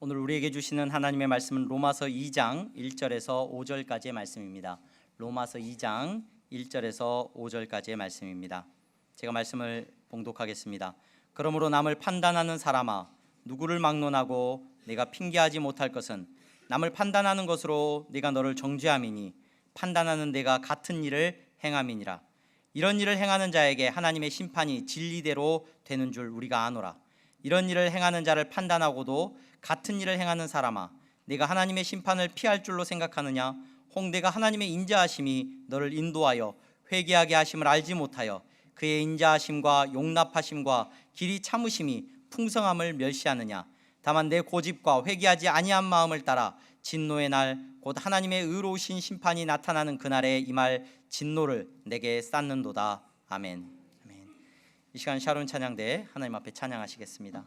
오늘 우리에게 주시는 하나님의 말씀은 로마서 2장 1절에서 5절까지의 말씀입니다. 로마서 2장 1절에서 5절까지의 말씀입니다. 제가 말씀을 봉독하겠습니다. 그러므로 남을 판단하는 사람아, 누구를 막론하고 내가 핑계하지 못할 것은 남을 판단하는 것으로 네가 너를 정죄함이니 판단하는 내가 같은 일을 행함이니라. 이런 일을 행하는 자에게 하나님의 심판이 진리대로 되는 줄 우리가 아노라. 이런 일을 행하는 자를 판단하고도 같은 일을 행하는 사람아, 네가 하나님의 심판을 피할 줄로 생각하느냐? 혹 내가 하나님의 인자하심이 너를 인도하여 회개하게 하심을 알지 못하여 그의 인자하심과 용납하심과 길이 참으심이 풍성함을 멸시하느냐? 다만 내 고집과 회개하지 아니한 마음을 따라 진노의 날 곧 하나님의 의로우신 심판이 나타나는 그날에 임할 진노를 내게 쌓는도다. 아멘. 아멘. 이 시간 샤론 찬양대 하나님 앞에 찬양하시겠습니다.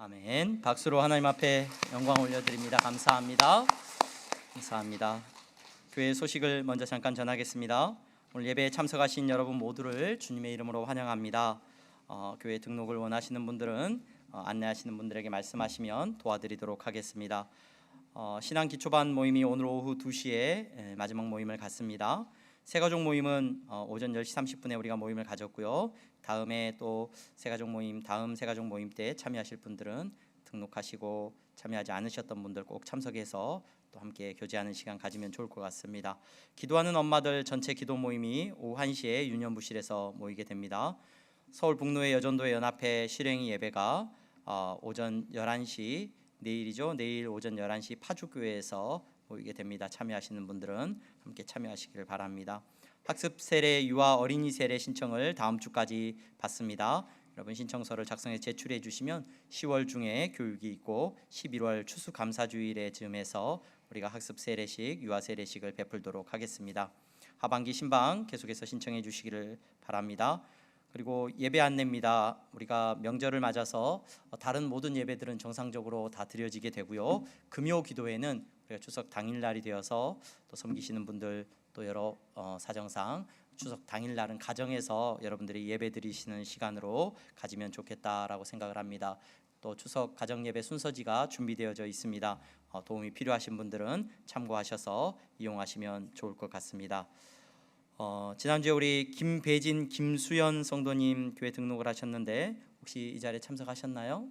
아멘. 박수로 하나님 앞에 영광 올려드립니다. 감사합니다. 감사합니다. 교회 소식을 먼저 잠깐 전하겠습니다. 오늘 예배에 참석하신 여러분 모두를 주님의 이름으로 환영합니다. 교회 등록을 원하시는 분들은 안내하시는 분들에게 말씀하시면 도와드리도록 하겠습니다. 신앙 기초반 모임이 오늘 오후 2시에 마지막 모임을 갖습니다. 새가족 모임은 오전 10시 30분에 우리가 모임을 가졌고요. 다음에 또 새가족 모임, 다음 새가족 모임 때 참여하실 분들은 등록하시고 참여하지 않으셨던 분들 꼭 참석해서 또 함께 교제하는 시간 가지면 좋을 것 같습니다. 기도하는 엄마들 전체 기도 모임이 오후 1시에 유년부실에서 모이게 됩니다. 서울 북로의 여전도의 연합회 실행위 예배가 오전 11시 내일이죠. 내일 오전 11시 파주교회에서 모이게 됩니다. 참여하시는 분들은 함께 참여하시기를 바랍니다. 학습 세례, 유아 어린이 세례 신청을 다음 주까지 받습니다. 여러분 신청서를 작성해 제출해 주시면 10월 중에 교육이 있고 11월 추수감사주일에 즈음해서 우리가 학습 세례식, 유아 세례식을 베풀도록 하겠습니다. 하반기 신방 계속해서 신청해 주시기를 바랍니다. 그리고 예배 안내입니다. 우리가 명절을 맞아서 다른 모든 예배들은 정상적으로 다 드려지게 되고요. 금요 기도회는 우리가 추석 당일날이 되어서 또 섬기시는 분들 또 여러 사정상 추석 당일날은 가정에서 여러분들이 예배 드리시는 시간으로 가지면 좋겠다라고 생각을 합니다. 또 추석 가정 예배 순서지가 준비되어져 있습니다. 도움이 필요하신 분들은 참고하셔서 이용하시면 좋을 것 같습니다. 지난주에 우리 김배진, 김수연 성도님 교회 등록을 하셨는데 혹시 이 자리에 참석하셨나요?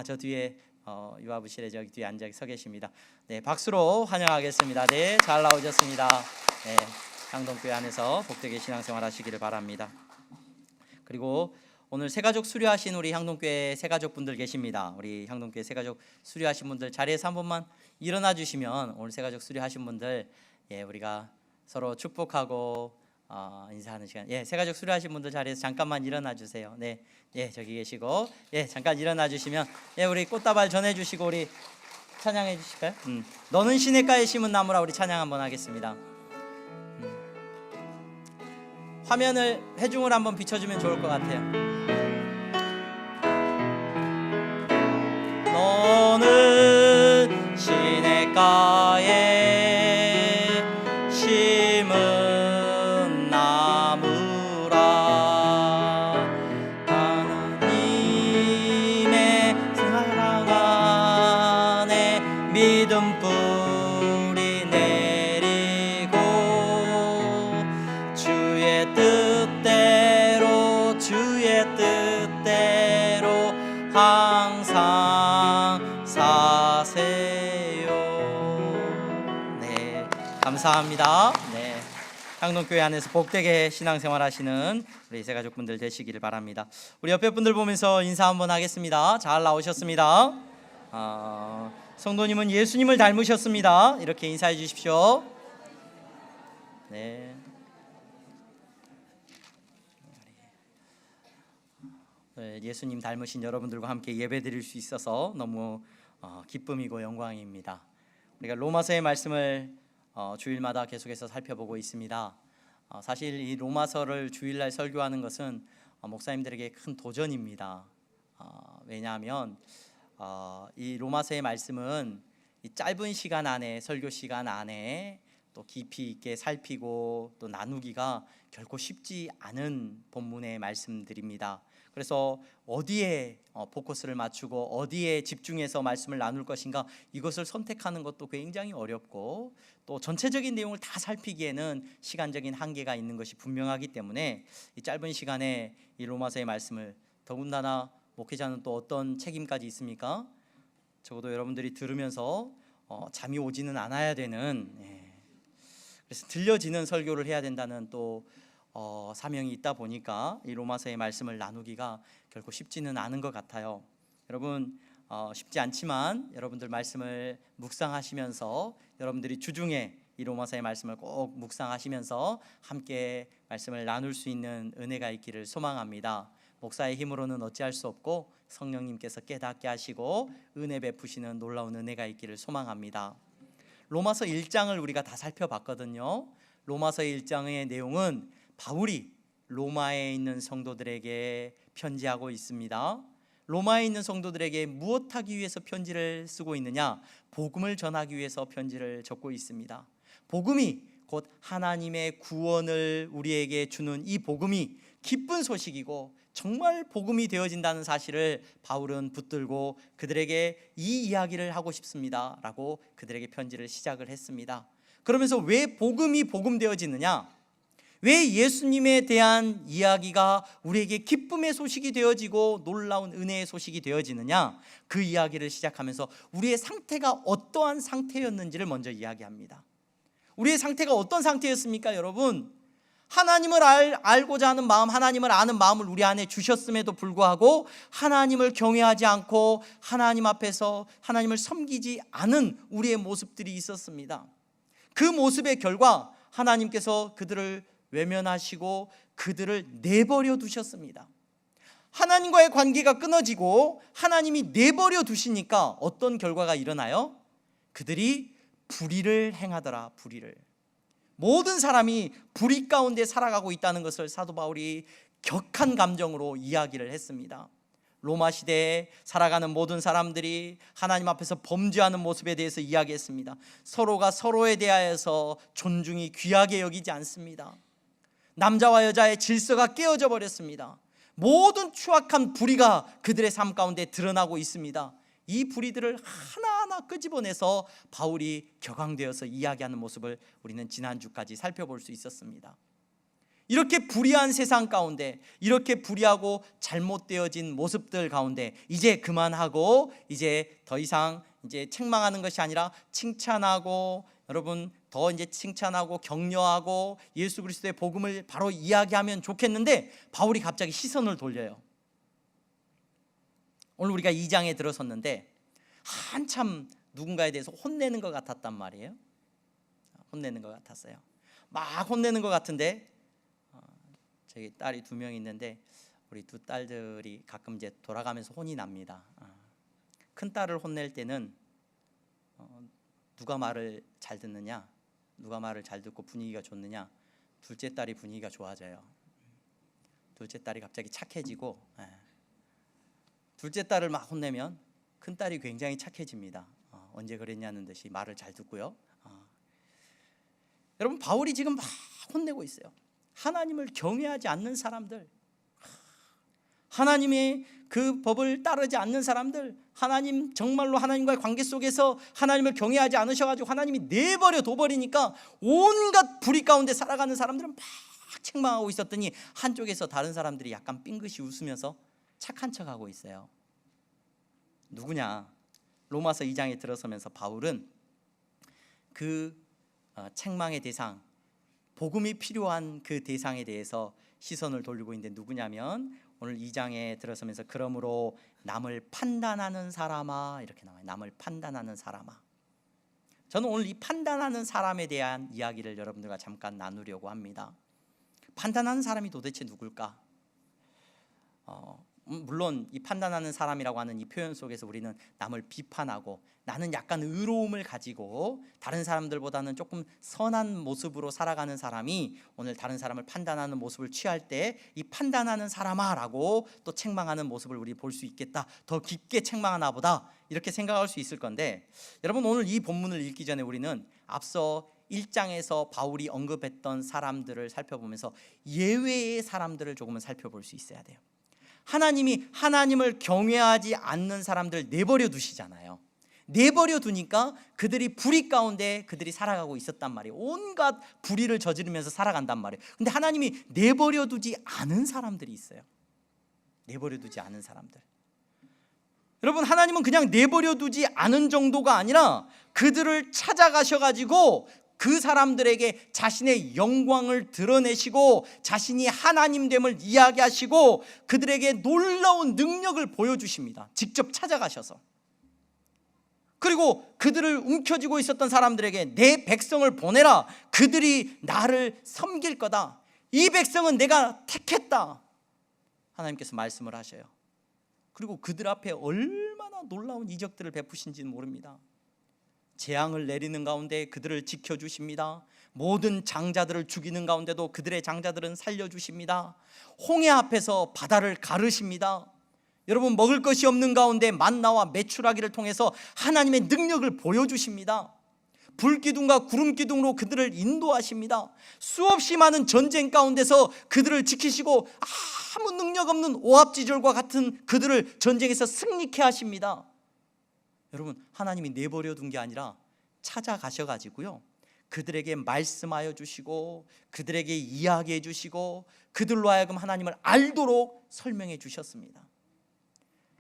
저 뒤에 유아부실에 저기 뒤에 앉아 서 계십니다. 네, 박수로 환영하겠습니다. 네, 잘 나오셨습니다. 네, 향동교회 안에서 복되게 신앙생활 하시기를 바랍니다. 그리고 오늘 새가족 수료하신 우리 향동교회 새가족분들 계십니다. 우리 향동교회 새가족 수료하신 분들 자리에서 한 번만 일어나 주시면 오늘 새가족 수료하신 분들 우리가 서로 축복하고 인사하는 시간. 새가족 수료하신 분들 자리에서 잠깐만 일어나 주세요. 네, 저기 계시고 잠깐 일어나 주시면 우리 꽃다발 전해 주시고 우리 찬양해 주실까요? 너는 시냇가에 심은 나무라 우리 찬양 한번 하겠습니다. 화면을 회중을 한번 비춰주면 좋을 것 같아요. 너는 시냇가에 심은 나무라 하나님의 사랑 안에 믿음 뿌리 내리고 주의 뜻대로 항상 사세요. 네, 감사합니다. 네, 향동교회 안에서 복되게 신앙생활 하시는 우리 새가족분들 되시기를 바랍니다. 우리 옆에 분들 보면서 인사 한번 하겠습니다. 잘 나오셨습니다. 성도님은 예수님을 닮으셨습니다. 이렇게 인사해 주십시오. 네. 예수님 닮으신 여러분들과 함께 예배드릴 수 있어서 너무 기쁨이고 영광입니다. 우리가 로마서의 말씀을 주일마다 계속해서 살펴보고 있습니다. 사실 이 로마서를 주일날 설교하는 것은 목사님들에게 큰 도전입니다. 왜냐하면 이 로마서의 말씀은 이 짧은 시간 안에 설교 시간 안에 또 깊이 있게 살피고 또 나누기가 결코 쉽지 않은 본문의 말씀들입니다. 그래서 어디에 포커스를 맞추고 어디에 집중해서 말씀을 나눌 것인가 이것을 선택하는 것도 굉장히 어렵고 또 전체적인 내용을 다 살피기에는 시간적인 한계가 있는 것이 분명하기 때문에 이 짧은 시간에 이 로마서의 말씀을 더군다나 목회자는 또 어떤 책임까지 있습니까? 적어도 여러분들이 들으면서 잠이 오지는 않아야 되는 그래서 들려지는 설교를 해야 된다는 또 사명이 있다 보니까 이 로마서의 말씀을 나누기가 결코 쉽지는 않은 것 같아요. 여러분 쉽지 않지만 여러분들 말씀을 묵상하시면서 여러분들이 주중에 이 로마서의 말씀을 꼭 묵상하시면서 함께 말씀을 나눌 수 있는 은혜가 있기를 소망합니다. 목사의 힘으로는 어찌할 수 없고 성령님께서 깨닫게 하시고 은혜 베푸시는 놀라운 은혜가 있기를 소망합니다. 로마서 1장을 우리가 다 살펴봤거든요. 로마서 1장의 내용은 바울이 로마에 있는 성도들에게 편지하고 있습니다. 로마에 있는 성도들에게 무엇하기 위해서 편지를 쓰고 있느냐? 복음을 전하기 위해서 편지를 적고 있습니다. 복음이 곧 하나님의 구원을 우리에게 주는 이 복음이 기쁜 소식이고 정말 복음이 되어진다는 사실을 바울은 붙들고 그들에게 이 이야기를 하고 싶습니다 라고 그들에게 편지를 시작을 했습니다. 그러면서 왜 복음이 복음되어지느냐? 왜 예수님에 대한 이야기가 우리에게 기쁨의 소식이 되어지고 놀라운 은혜의 소식이 되어지느냐? 그 이야기를 시작하면서 우리의 상태가 어떠한 상태였는지를 먼저 이야기합니다. 우리의 상태가 어떤 상태였습니까, 여러분? 하나님을 알고자 하는 마음, 하나님을 아는 마음을 우리 안에 주셨음에도 불구하고 하나님을 경외하지 않고 하나님 앞에서 하나님을 섬기지 않은 우리의 모습들이 있었습니다. 그 모습의 결과 하나님께서 그들을 외면하시고 그들을 내버려 두셨습니다. 하나님과의 관계가 끊어지고 하나님이 내버려 두시니까 어떤 결과가 일어나요? 그들이 불의를 행하더라. 불의를. 모든 사람이 불의 가운데 살아가고 있다는 것을 사도 바울이 격한 감정으로 이야기를 했습니다. 로마 시대에 살아가는 모든 사람들이 하나님 앞에서 범죄하는 모습에 대해서 이야기했습니다. 서로가 서로에 대하여서 존중이 귀하게 여기지 않습니다. 남자와 여자의 질서가 깨어져 버렸습니다. 모든 추악한 불의가 그들의 삶 가운데 드러나고 있습니다. 이 불의들을 하나하나 끄집어내서 바울이 격앙되어서 이야기하는 모습을 우리는 지난주까지 살펴볼 수 있었습니다. 이렇게 불의한 세상 가운데, 이렇게 불의하고 잘못되어진 모습들 가운데 이제 그만하고 이제 더 이상 이제 책망하는 것이 아니라 칭찬하고, 여러분 더 이제 칭찬하고 격려하고 예수 그리스도의 복음을 바로 이야기하면 좋겠는데 바울이 갑자기 시선을 돌려요. 오늘 우리가 2장에 들어섰는데 한참 누군가에 대해서 혼내는 것 같았단 말이에요. 혼내는 것 같았어요. 막 혼내는 것 같은데 저희 딸이 2명 있는데 우리 2 딸들이 가끔 이제 돌아가면서 혼이 납니다. 큰 딸을 혼낼 때는 누가 말을 잘 듣느냐, 누가 말을 잘 듣고 분위기가 좋느냐, 둘째 딸이 분위기가 좋아져요. 둘째 딸이 갑자기 착해지고, 둘째 딸을 막 혼내면 큰 딸이 굉장히 착해집니다. 언제 그랬냐는 듯이 말을 잘 듣고요. 여러분, 바울이 지금 막 혼내고 있어요. 하나님을 경외하지 않는 사람들, 하나님의 그 법을 따르지 않는 사람들, 하나님 정말로 하나님과의 관계 속에서 하나님을 경외하지 않으셔가지고 하나님이 내버려 둬버리니까 온갖 불의 가운데 살아가는 사람들은 막 책망하고 있었더니 한쪽에서 다른 사람들이 약간 삥긋이 웃으면서 착한 척하고 있어요. 누구냐? 로마서 2장에 들어서면서 바울은 그 책망의 대상, 복음이 필요한 그 대상에 대해서 시선을 돌리고 있는데 누구냐면 오늘 2장에 들어서면서 그러므로 남을 판단하는 사람아, 이렇게 나와요. 남을 판단하는 사람아. 저는 오늘 이 판단하는 사람에 대한 이야기를 여러분들과 잠깐 나누려고 합니다. 판단하는 사람이 도대체 누굴까? 물론 이 판단하는 사람이라고 하는 이 표현 속에서 우리는 남을 비판하고 나는 약간 의로움을 가지고 다른 사람들보다는 조금 선한 모습으로 살아가는 사람이 오늘 다른 사람을 판단하는 모습을 취할 때 이 판단하는 사람아 라고 또 책망하는 모습을 우리 볼 수 있겠다, 더 깊게 책망하나 보다, 이렇게 생각할 수 있을 건데, 여러분 오늘 이 본문을 읽기 전에 우리는 앞서 1장에서 바울이 언급했던 사람들을 살펴보면서 예외의 사람들을 조금은 살펴볼 수 있어야 돼요. 하나님이 하나님을 경외하지 않는 사람들 내버려 두시잖아요. 내버려 두니까 그들이 불의 가운데 그들이 살아가고 있었단 말이에요. 온갖 불의를 저지르면서 살아간단 말이에요. 근데 하나님이 내버려 두지 않은 사람들이 있어요. 내버려 두지 않은 사람들. 여러분, 하나님은 그냥 내버려 두지 않은 정도가 아니라 그들을 찾아가셔가지고 그 사람들에게 자신의 영광을 드러내시고 자신이 하나님됨을 이야기하시고 그들에게 놀라운 능력을 보여주십니다. 직접 찾아가셔서. 그리고 그들을 움켜쥐고 있었던 사람들에게 내 백성을 보내라, 그들이 나를 섬길 거다, 이 백성은 내가 택했다, 하나님께서 말씀을 하셔요. 그리고 그들 앞에 얼마나 놀라운 이적들을 베푸신지는 모릅니다. 재앙을 내리는 가운데 그들을 지켜주십니다. 모든 장자들을 죽이는 가운데도 그들의 장자들은 살려주십니다. 홍해 앞에서 바다를 가르십니다. 여러분, 먹을 것이 없는 가운데 만나와 메추라기를 통해서 하나님의 능력을 보여주십니다. 불기둥과 구름기둥으로 그들을 인도하십니다. 수없이 많은 전쟁 가운데서 그들을 지키시고 아무 능력 없는 오합지졸과 같은 그들을 전쟁에서 승리케 하십니다. 여러분, 하나님이 내버려 둔 게 아니라 찾아가셔가지고요, 그들에게 말씀하여 주시고 그들에게 이야기해 주시고 그들로 하여금 하나님을 알도록 설명해 주셨습니다.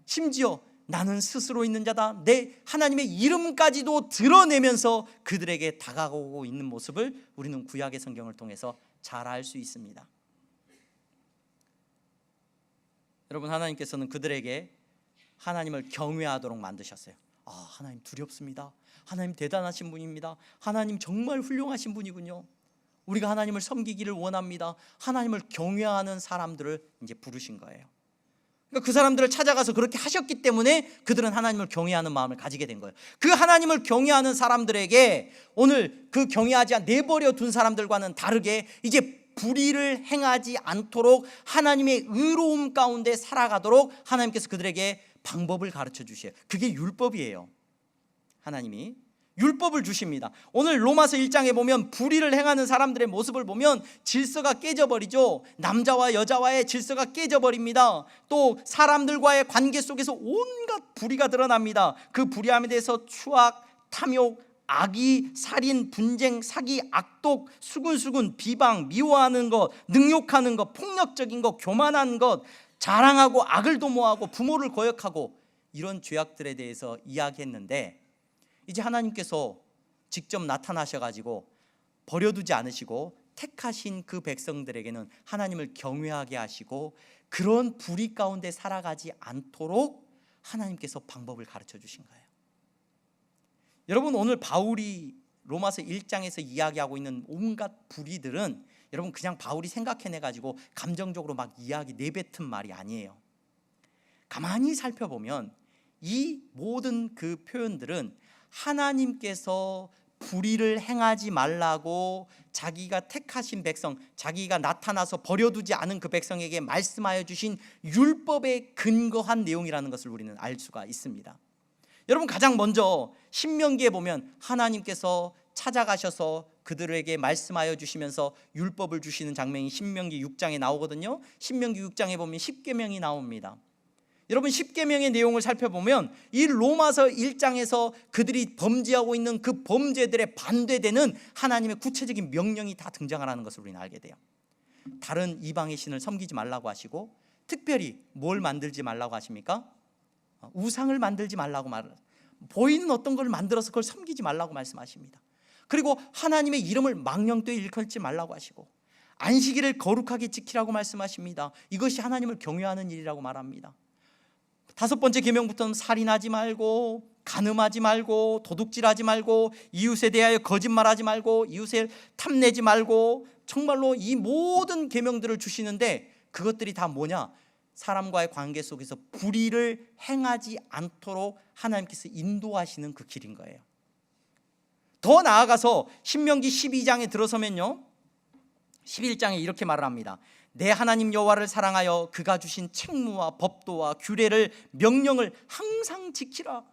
심지어 나는 스스로 있는 자다, 내 하나님의 이름까지도 드러내면서 그들에게 다가오고 있는 모습을 우리는 구약의 성경을 통해서 잘 알 수 있습니다. 여러분, 하나님께서는 그들에게 하나님을 경외하도록 만드셨어요. 하나님 두렵습니다. 하나님 대단하신 분입니다. 하나님 정말 훌륭하신 분이군요. 우리가 하나님을 섬기기를 원합니다. 하나님을 경외하는 사람들을 이제 부르신 거예요. 그러니까 그 사람들을 찾아가서 그렇게 하셨기 때문에 그들은 하나님을 경외하는 마음을 가지게 된 거예요. 그 하나님을 경외하는 사람들에게 오늘 그 경외하지 내버려 둔 사람들과는 다르게 이제 불의를 행하지 않도록 하나님의 의로움 가운데 살아가도록 하나님께서 그들에게 방법을 가르쳐 주셔요. 그게 율법이에요. 하나님이 율법을 주십니다. 오늘 로마서 1장에 보면 불의를 행하는 사람들의 모습을 보면 질서가 깨져버리죠. 남자와 여자와의 질서가 깨져버립니다. 또 사람들과의 관계 속에서 온갖 불의가 드러납니다. 그 불의함에 대해서 추악, 탐욕, 악의, 살인, 분쟁, 사기, 악독, 수군수군, 비방, 미워하는 것, 능욕하는 것, 폭력적인 것, 교만한 것, 자랑하고 악을 도모하고 부모를 거역하고 이런 죄악들에 대해서 이야기했는데, 이제 하나님께서 직접 나타나셔가지고 버려두지 않으시고 택하신 그 백성들에게는 하나님을 경외하게 하시고 그런 불의 가운데 살아가지 않도록 하나님께서 방법을 가르쳐 주신 거예요. 여러분, 오늘 바울이 로마서 1장에서 이야기하고 있는 온갖 불의들은 여러분 그냥 바울이 생각해내가지고 감정적으로 막 이야기 내뱉은 말이 아니에요. 가만히 살펴보면 이 모든 그 표현들은 하나님께서 불의를 행하지 말라고 자기가 택하신 백성, 자기가 나타나서 버려두지 않은 그 백성에게 말씀하여 주신 율법에 근거한 내용이라는 것을 우리는 알 수가 있습니다. 여러분, 가장 먼저 신명기에 보면 하나님께서 찾아가셔서 그들에게 말씀하여 주시면서 율법을 주시는 장면이 신명기 6장에 나오거든요. 신명기 6장에 보면 십계명이 나옵니다. 여러분, 십계명의 내용을 살펴보면 이 로마서 1장에서 그들이 범죄하고 있는 그 범죄들에 반대되는 하나님의 구체적인 명령이 다 등장을 하는 것을 우리는 알게 돼요. 다른 이방의 신을 섬기지 말라고 하시고, 특별히 뭘 만들지 말라고 하십니까? 우상을 만들지 말라고 보이는 어떤 걸 만들어서 그걸 섬기지 말라고 말씀하십니다. 그리고 하나님의 이름을 망령되이 일컬지 말라고 하시고 안식일을 거룩하게 지키라고 말씀하십니다. 이것이 하나님을 경외하는 일이라고 말합니다. 5번째 계명부터는 살인하지 말고, 간음하지 말고, 도둑질하지 말고, 이웃에 대하여 거짓말하지 말고, 이웃을 탐내지 말고, 정말로 이 모든 계명들을 주시는데 그것들이 다 뭐냐? 사람과의 관계 속에서 불의를 행하지 않도록 하나님께서 인도하시는 그 길인 거예요. 더 나아가서 신명기 12장에 들어서면요, 11장에 이렇게 말을 합니다. 내 하나님 여호와를 사랑하여 그가 주신 책무와 법도와 규례를 명령을 항상 지키라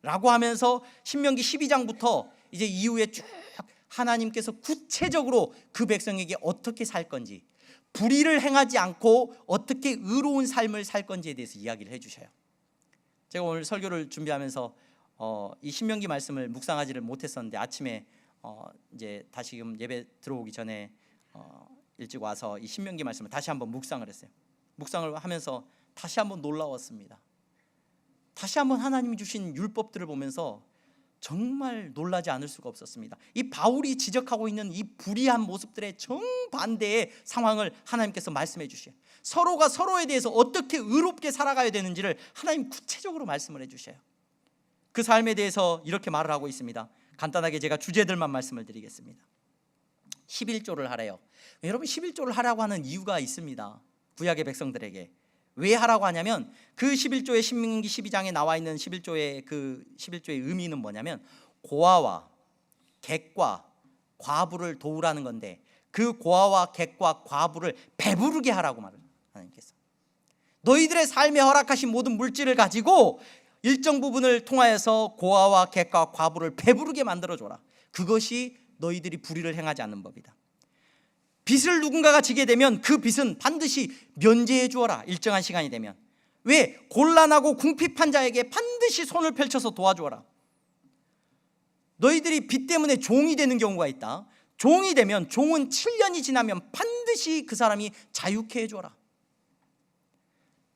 라고 하면서 신명기 12장부터 이제 이후에 쭉 하나님께서 구체적으로 그 백성에게 어떻게 살 건지, 불의를 행하지 않고 어떻게 의로운 삶을 살 건지에 대해서 이야기를 해주셔요. 제가 오늘 설교를 준비하면서 이 신명기 말씀을 묵상하지를 못했었는데 아침에 이제 다시금 예배 들어오기 전에 일찍 와서 이 신명기 말씀을 다시 한번 묵상을 했어요. 묵상을 하면서 다시 한번 놀라웠습니다. 다시 한번 하나님이 주신 율법들을 보면서 정말 놀라지 않을 수가 없었습니다. 이 바울이 지적하고 있는 이 불의한 모습들의 정반대의 상황을 하나님께서 말씀해 주셔요. 서로가 서로에 대해서 어떻게 의롭게 살아가야 되는지를 하나님 구체적으로 말씀을 해주셔요. 그 삶에 대해서 이렇게 말을 하고 있습니다. 간단하게 제가 주제들만 말씀을 드리겠습니다. 11조를 하래요. 여러분, 11조를 하라고 하는 이유가 있습니다. 구약의 백성들에게 왜 하라고 하냐면 그 11조의 신명기 12장에 나와 있는 11조의 그 11조의 의미는 뭐냐면 고아와 객과 과부를 도우라는 건데 그 고아와 객과 과부를 배부르게 하라고 말을 하나님께서. 너희들의 삶에 허락하신 모든 물질을 가지고 일정 부분을 통하여서 고아와 객과 과부를 배부르게 만들어줘라. 그것이 너희들이 불의를 행하지 않는 법이다. 빚을 누군가가 지게 되면 그 빚은 반드시 면제해 주어라. 일정한 시간이 되면. 왜? 곤란하고 궁핍한 자에게 반드시 손을 펼쳐서 도와주어라. 너희들이 빚 때문에 종이 되는 경우가 있다. 종이 되면 종은 7년이 지나면 반드시 그 사람이 자유케 해줘라.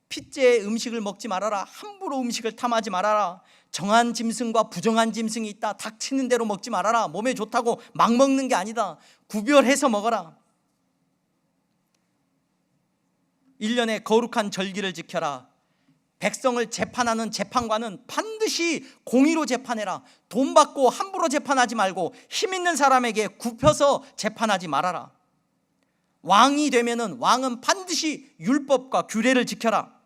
핏째 음식을 먹지 말아라. 함부로 음식을 탐하지 말아라. 정한 짐승과 부정한 짐승이 있다. 닥치는 대로 먹지 말아라. 몸에 좋다고 막 먹는 게 아니다. 구별해서 먹어라. 1년에 거룩한 절기를 지켜라. 백성을 재판하는 재판관은 반드시 공의로 재판해라. 돈 받고 함부로 재판하지 말고 힘 있는 사람에게 굽혀서 재판하지 말아라. 왕이 되면은 왕은 반드시 율법과 규례를 지켜라.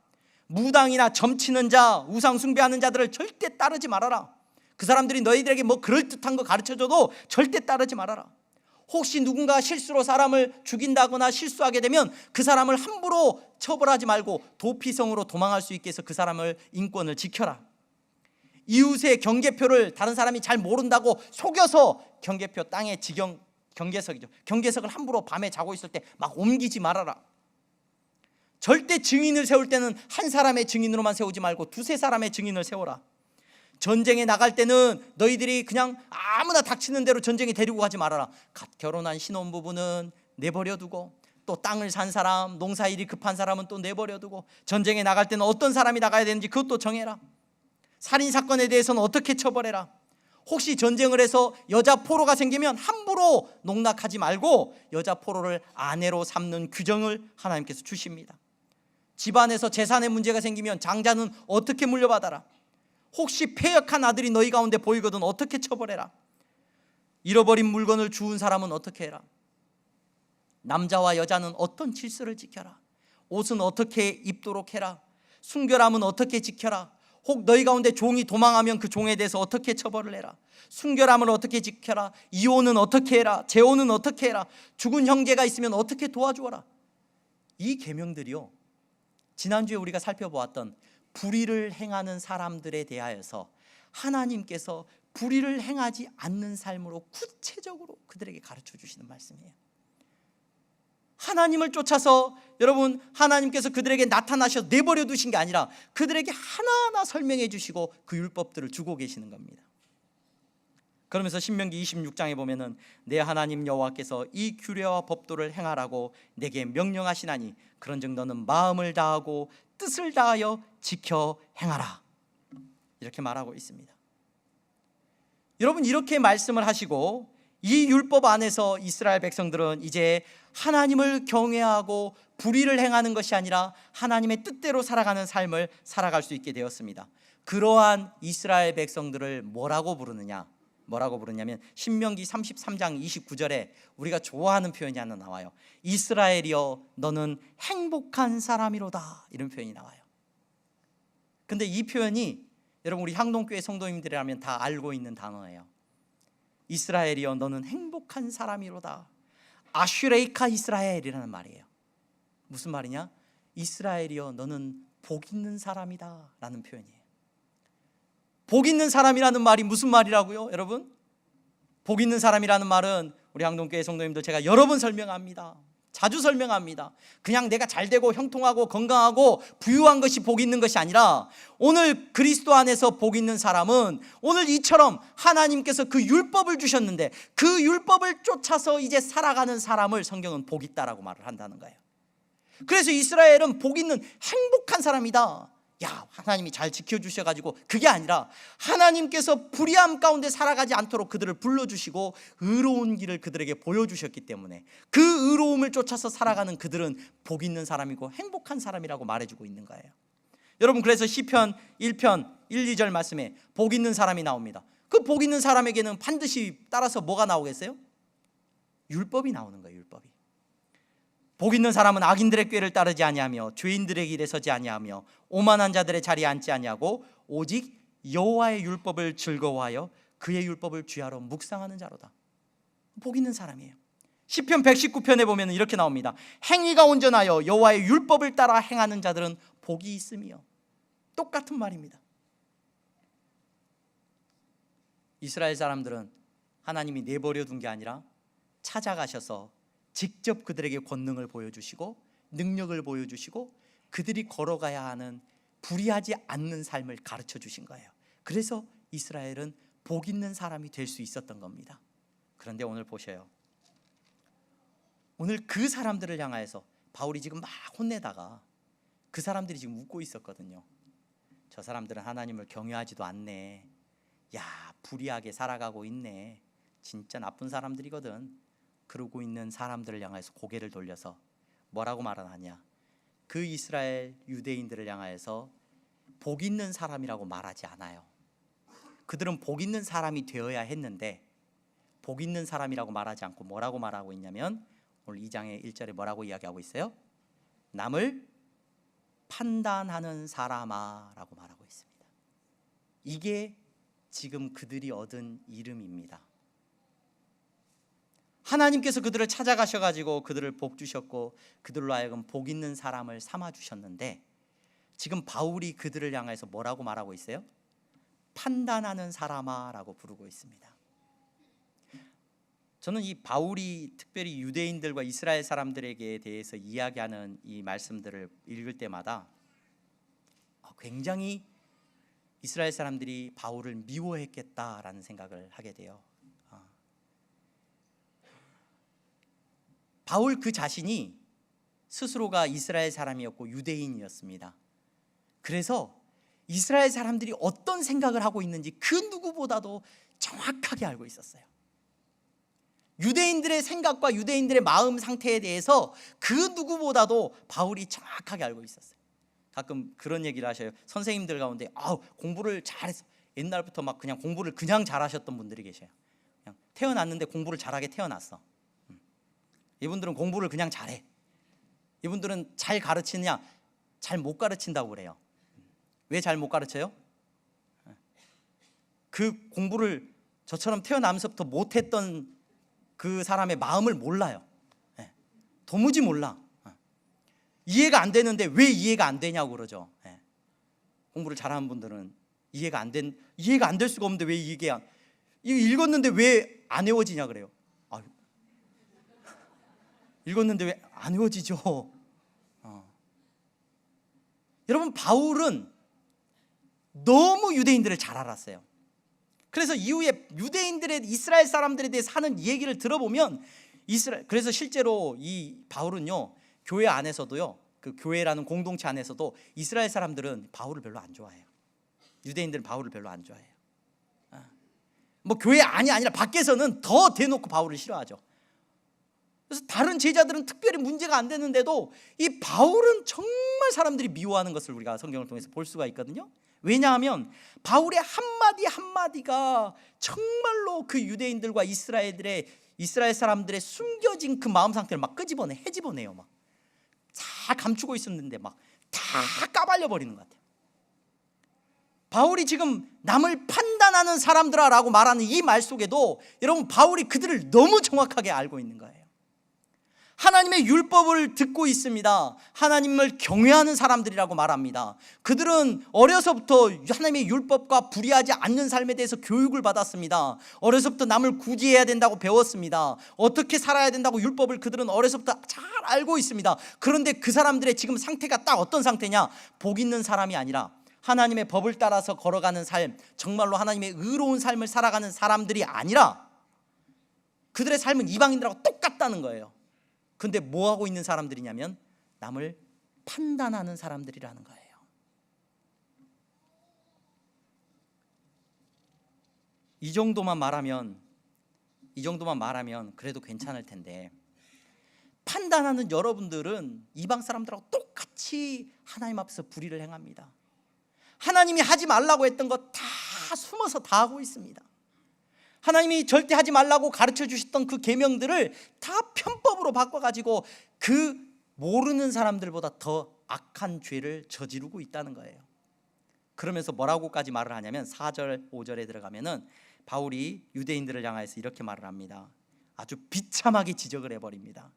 무당이나 점치는 자, 우상 숭배하는 자들을 절대 따르지 말아라. 그 사람들이 너희들에게 뭐 그럴듯한 거 가르쳐줘도 절대 따르지 말아라. 혹시 누군가 실수로 사람을 죽인다거나 실수하게 되면 그 사람을 함부로 처벌하지 말고 도피성으로 도망할 수 있게 해서 그 사람을 인권을 지켜라. 이웃의 경계표를 다른 사람이 잘 모른다고 속여서 경계표 땅에 경계석이죠. 경계석을 함부로 밤에 자고 있을 때 막 옮기지 말아라. 절대 증인을 세울 때는 한 사람의 증인으로만 세우지 말고 두세 사람의 증인을 세워라. 전쟁에 나갈 때는 너희들이 그냥 아무나 닥치는 대로 전쟁에 데리고 가지 말아라. 갓 결혼한 신혼부부는 내버려 두고, 또 땅을 산 사람, 농사일이 급한 사람은 또 내버려 두고, 전쟁에 나갈 때는 어떤 사람이 나가야 되는지 그것도 정해라. 살인사건에 대해서는 어떻게 처벌해라. 혹시 전쟁을 해서 여자 포로가 생기면 함부로 농락하지 말고 여자 포로를 아내로 삼는 규정을 하나님께서 주십니다. 집안에서 재산의 문제가 생기면 장자는 어떻게 물려받아라. 혹시 패역한 아들이 너희 가운데 보이거든 어떻게 처벌해라. 잃어버린 물건을 주운 사람은 어떻게 해라. 남자와 여자는 어떤 질서를 지켜라. 옷은 어떻게 입도록 해라. 순결함은 어떻게 지켜라. 혹 너희 가운데 종이 도망하면 그 종에 대해서 어떻게 처벌을 해라. 순결함을 어떻게 지켜라. 이혼은 어떻게 해라. 재혼은 어떻게 해라. 죽은 형제가 있으면 어떻게 도와주어라. 이 계명들이요, 지난주에 우리가 살펴보았던 불의를 행하는 사람들에 대하여서 하나님께서 불의를 행하지 않는 삶으로 구체적으로 그들에게 가르쳐 주시는 말씀이에요. 하나님을 쫓아서 여러분 하나님께서 그들에게 나타나셔서 내버려 두신 게 아니라 그들에게 하나하나 설명해 주시고 그 율법들을 주고 계시는 겁니다. 그러면서 신명기 26장에 보면은 내 하나님 여호와께서 이 규례와 법도를 행하라고 내게 명령하시나니 그런즉 너는 마음을 다하고 뜻을 다하여 지켜 행하라. 이렇게 말하고 있습니다. 여러분 이렇게 말씀을 하시고 이 율법 안에서 이스라엘 백성들은 이제 하나님을 경외하고 불의를 행하는 것이 아니라 하나님의 뜻대로 살아가는 삶을 살아갈 수 있게 되었습니다. 그러한 이스라엘 백성들을 뭐라고 부르냐면 신명기 33장 29절에 우리가 좋아하는 표현이 하나 나와요. 이스라엘이여 너는 행복한 사람이로다, 이런 표현이 나와요. 근데 이 표현이 여러분 우리 향동교회 성도님들이라면 다 알고 있는 단어예요. 이스라엘이여 너는 행복한 사람이로다. 아슈레이카 이스라엘이라는 말이에요. 무슨 말이냐? 이스라엘이여 너는 복 있는 사람이다 라는 표현이에요. 복 있는 사람이라는 말이 무슨 말이라고요? 여러분, 복 있는 사람이라는 말은 우리 향동교회 성도님들 제가 여러 번 설명합니다. 자주 설명합니다. 그냥 내가 잘되고 형통하고 건강하고 부유한 것이 복 있는 것이 아니라 오늘 그리스도 안에서 복 있는 사람은 오늘 이처럼 하나님께서 그 율법을 주셨는데 그 율법을 쫓아서 이제 살아가는 사람을 성경은 복 있다라고 말을 한다는 거예요. 그래서 이스라엘은 복 있는 행복한 사람이다. 야, 하나님이 잘 지켜주셔가지고 그게 아니라 하나님께서 불의함 가운데 살아가지 않도록 그들을 불러주시고 의로운 길을 그들에게 보여주셨기 때문에 그 의로움을 쫓아서 살아가는 그들은 복 있는 사람이고 행복한 사람이라고 말해주고 있는 거예요. 여러분 그래서 시편 1편 1, 2절 말씀에 복 있는 사람이 나옵니다. 그 복 있는 사람에게는 반드시 따라서 뭐가 나오겠어요? 율법이 나오는 거예요. 율법이. 복 있는 사람은 악인들의 꾀를 따르지 아니하며 죄인들의 길에 서지 아니하며 오만한 자들의 자리에 앉지 아니하고 오직 여호와의 율법을 즐거워하여 그의 율법을 주야로 묵상하는 자로다. 복 있는 사람이에요. 시편 119편에 보면 이렇게 나옵니다. 행위가 온전하여 여호와의 율법을 따라 행하는 자들은 복이 있으며. 똑같은 말입니다. 이스라엘 사람들은 하나님이 내버려 둔 게 아니라 찾아가셔서 직접 그들에게 권능을 보여주시고 능력을 보여주시고 그들이 걸어가야 하는 불의하지 않는 삶을 가르쳐 주신 거예요. 그래서 이스라엘은 복 있는 사람이 될 수 있었던 겁니다. 그런데 오늘 보셔요. 오늘 그 사람들을 향하여서 바울이 지금 막 혼내다가 그 사람들이 지금 웃고 있었거든요. 저 사람들은 하나님을 경외하지도 않네. 야, 불의하게 살아가고 있네. 진짜 나쁜 사람들이거든. 그러고 있는 사람들을 향해서 고개를 돌려서 뭐라고 말하느냐? 그 이스라엘 유대인들을 향하여서 복 있는 사람이라고 말하지 않아요. 그들은 복 있는 사람이 되어야 했는데 복 있는 사람이라고 말하지 않고 뭐라고 말하고 있냐면 오늘 2장의 1절에 뭐라고 이야기하고 있어요? 남을 판단하는 사람아 라고 말하고 있습니다. 이게 지금 그들이 얻은 이름입니다. 하나님께서 그들을 찾아가셔가지고 그들을 복 주셨고 그들로 하여금 복 있는 사람을 삼아 주셨는데 지금 바울이 그들을 향해서 뭐라고 말하고 있어요? 판단하는 사람아 라고 부르고 있습니다. 저는 이 바울이 특별히 유대인들과 이스라엘 사람들에게 대해서 이야기하는 이 말씀들을 읽을 때마다 굉장히 이스라엘 사람들이 바울을 미워했겠다라는 생각을 하게 돼요. 바울 그 자신이 스스로가 이스라엘 사람이었고 유대인이었습니다. 그래서 이스라엘 사람들이 어떤 생각을 하고 있는지 그 누구보다도 정확하게 알고 있었어요. 유대인들의 생각과 유대인들의 마음 상태에 대해서 그 누구보다도 바울이 정확하게 알고 있었어요. 가끔 그런 얘기를 하셔요. 선생님들 가운데 공부를 잘했어. 옛날부터 막 그냥 공부를 그냥 잘하셨던 분들이 계셔요. 그냥 태어났는데 공부를 잘하게 태어났어. 이분들은 공부를 그냥 잘해. 이분들은 잘 가르치느냐? 잘 못 가르친다고 그래요. 왜 잘 못 가르쳐요? 그 공부를 저처럼 태어나면서부터 못했던 그 사람의 마음을 몰라요. 도무지 몰라. 이해가 안 되는데 왜 이해가 안 되냐고 그러죠. 공부를 잘하는 분들은 이해가 안 될 수가 없는데 왜 이거 읽었는데 왜 안 외워지냐 그래요. 읽었는데 왜 안 외워지죠? 여러분, 바울은 너무 유대인들을 잘 알았어요. 그래서 이후에 유대인들의 이스라엘 사람들에 대해서 하는 얘기를 들어보면 그래서 실제로 이 바울은요, 교회 안에서도요, 그 교회라는 공동체 안에서도 이스라엘 사람들은 바울을 별로 안 좋아해요. 유대인들은 바울을 별로 안 좋아해요. 뭐 교회 안이 아니라 밖에서는 더 대놓고 바울을 싫어하죠. 그래서 다른 제자들은 특별히 문제가 안 되는데도 이 바울은 정말 사람들이 미워하는 것을 우리가 성경을 통해서 볼 수가 있거든요. 왜냐하면 바울의 한마디 한마디가 정말로 그 유대인들과 이스라엘 사람들의 숨겨진 그 마음 상태를 막 헤집어내요. 막 다 감추고 있었는데 막 다 까발려 버리는 것 같아요. 바울이 지금 남을 판단하는 사람들아 라고 말하는 이 말 속에도 여러분, 바울이 그들을 너무 정확하게 알고 있는 거예요. 하나님의 율법을 듣고 있습니다. 하나님을 경외하는 사람들이라고 말합니다. 그들은 어려서부터 하나님의 율법과 불의하지 않는 삶에 대해서 교육을 받았습니다. 어려서부터 남을 구제해야 된다고 배웠습니다. 어떻게 살아야 된다고 율법을 그들은 어려서부터 잘 알고 있습니다. 그런데 그 사람들의 지금 상태가 딱 어떤 상태냐? 복 있는 사람이 아니라 하나님의 법을 따라서 걸어가는 삶, 정말로 하나님의 의로운 삶을 살아가는 사람들이 아니라 그들의 삶은 이방인들하고 똑같다는 거예요. 근데 뭐 하고 있는 사람들이냐면 남을 판단하는 사람들이라는 거예요. 이 정도만 말하면 그래도 괜찮을 텐데, 판단하는 여러분들은 이방 사람들하고 똑같이 하나님 앞에서 불의를 행합니다. 하나님이 하지 말라고 했던 거 다 숨어서 다 하고 있습니다. 하나님이 절대 하지 말라고 가르쳐 주셨던 그 계명들을 다 편법으로 바꿔가지고 그 모르는 사람들보다 더 악한 죄를 저지르고 있다는 거예요. 그러면서 뭐라고까지 말을 하냐면 4절 5절에 들어가면은 바울이 유대인들을 향해서 이렇게 말을 합니다. 아주 비참하게 지적을 해버립니다.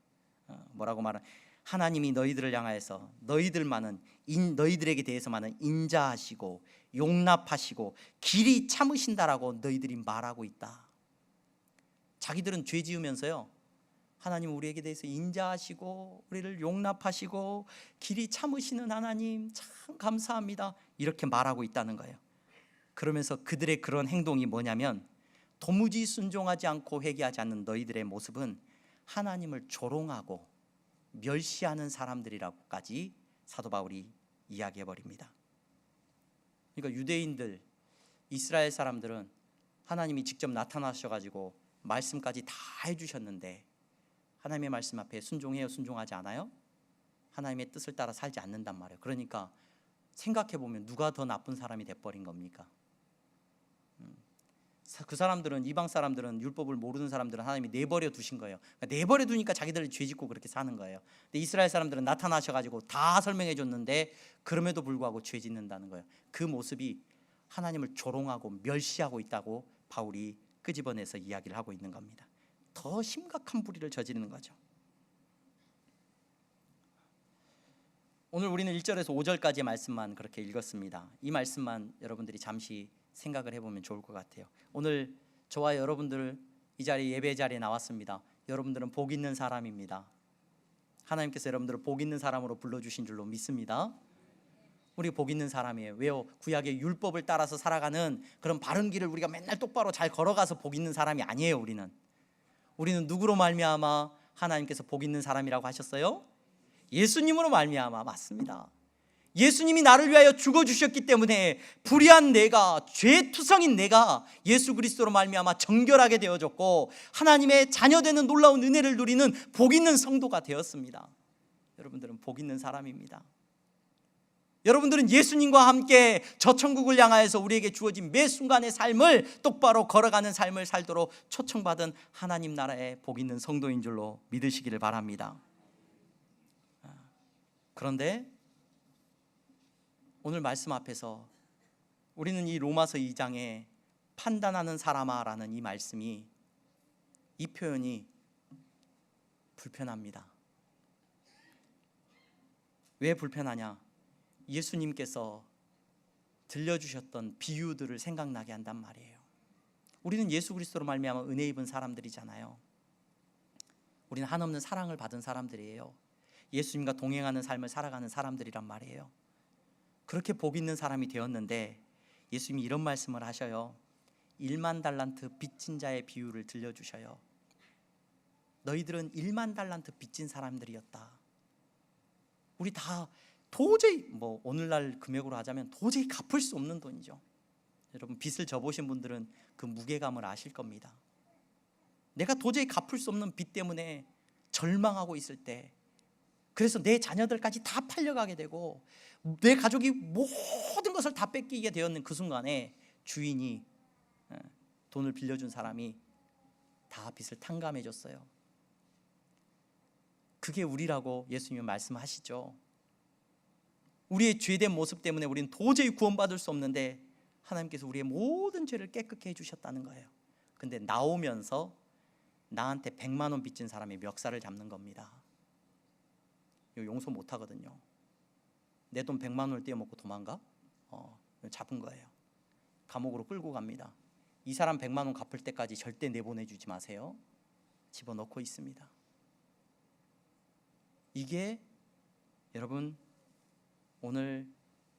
뭐라고 말하? 하나님이 너희들을 향하여서 너희들에게 대해서만은 인자하시고 용납하시고 길이 참으신다라고 너희들이 말하고 있다. 자기들은 죄 지으면서요, 하나님 우리에게 대해서 인자하시고 우리를 용납하시고 길이 참으시는 하나님 참 감사합니다, 이렇게 말하고 있다는 거예요. 그러면서 그들의 그런 행동이 뭐냐면, 도무지 순종하지 않고 회개하지 않는 너희들의 모습은 하나님을 조롱하고 멸시하는 사람들이라고까지 사도 바울이 이야기해 버립니다. 그러니까 유대인들, 이스라엘 사람들은 하나님이 직접 나타나셔가지고 말씀까지 다 해주셨는데 하나님의 말씀 앞에 순종해요, 순종하지 않아요? 하나님의 뜻을 따라 살지 않는단 말이에요. 그러니까 생각해보면 누가 더 나쁜 사람이 돼버린 겁니까? 그 사람들은, 이방 사람들은, 율법을 모르는 사람들은 하나님이 내버려 두신 거예요. 그러니까 내버려 두니까 자기들이 죄 짓고 그렇게 사는 거예요. 근데 이스라엘 사람들은 나타나셔가지고 다 설명해 줬는데 그럼에도 불구하고 죄 짓는다는 거예요. 그 모습이 하나님을 조롱하고 멸시하고 있다고 바울이 끄집어내서 이야기를 하고 있는 겁니다. 더 심각한 불의를 저지르는 거죠. 오늘 우리는 1절에서 5절까지의 말씀만 그렇게 읽었습니다. 이 말씀만 여러분들이 잠시 생각을 해보면 좋을 것 같아요. 오늘 저와 여러분들 이 자리, 예배 자리에 나왔습니다. 여러분들은 복 있는 사람입니다. 하나님께서 여러분들을 복 있는 사람으로 불러주신 줄로 믿습니다. 우리 복 있는 사람이에요. 왜요? 구약의 율법을 따라서 살아가는 그런 바른 길을 우리가 맨날 똑바로 잘 걸어가서 복 있는 사람이 아니에요. 우리는 누구로 말미암아 하나님께서 복 있는 사람이라고 하셨어요? 예수님으로 말미암아. 맞습니다. 예수님이 나를 위하여 죽어주셨기 때문에 불의한 내가, 죄투성인 내가 예수 그리스도로 말미암아 정결하게 되어졌고 하나님의 자녀되는 놀라운 은혜를 누리는 복 있는 성도가 되었습니다. 여러분들은 복 있는 사람입니다. 여러분들은 예수님과 함께 저 천국을 향하여서 우리에게 주어진 매 순간의 삶을 똑바로 걸어가는 삶을 살도록 초청받은 하나님 나라의 복 있는 성도인 줄로 믿으시기를 바랍니다. 그런데 오늘 말씀 앞에서 우리는 이 로마서 2장에 판단하는 사람아라는 이 말씀이, 이 표현이 불편합니다. 왜 불편하냐? 예수님께서 들려주셨던 비유들을 생각나게 한단 말이에요. 우리는 예수 그리스도로 말미암아 은혜 입은 사람들이잖아요. 우리는 한없는 사랑을 받은 사람들이에요. 예수님과 동행하는 삶을 살아가는 사람들이란 말이에요. 그렇게 복 있는 사람이 되었는데 예수님이 이런 말씀을 하셔요. 1만 달란트 빚진 자의 비유를 들려주셔요. 너희들은 1만 달란트 빚진 사람들이었다. 우리 다 도저히, 오늘날 금액으로 하자면 도저히 갚을 수 없는 돈이죠. 여러분, 빚을 져보신 분들은 그 무게감을 아실 겁니다. 내가 도저히 갚을 수 없는 빚 때문에 절망하고 있을 때, 그래서 내 자녀들까지 다 팔려가게 되고 내 가족이 모든 것을 다 뺏기게 되었는 그 순간에 주인이, 돈을 빌려준 사람이 다 빚을 탕감해 줬어요. 그게 우리라고 예수님은 말씀하시죠. 우리의 죄된 모습 때문에 우리는 도저히 구원받을 수 없는데 하나님께서 우리의 모든 죄를 깨끗게 해주셨다는 거예요. 근데 나오면서 나한테 100만 원 빚진 사람의 멱살을 잡는 겁니다. 이거 용서 못 하거든요. 내 돈 100만 원을 떼어먹고 도망가? 잡은 거예요. 감옥으로 끌고 갑니다. 이 사람 100만 원 갚을 때까지 절대 내보내주지 마세요. 집어넣고 있습니다. 이게 여러분, 오늘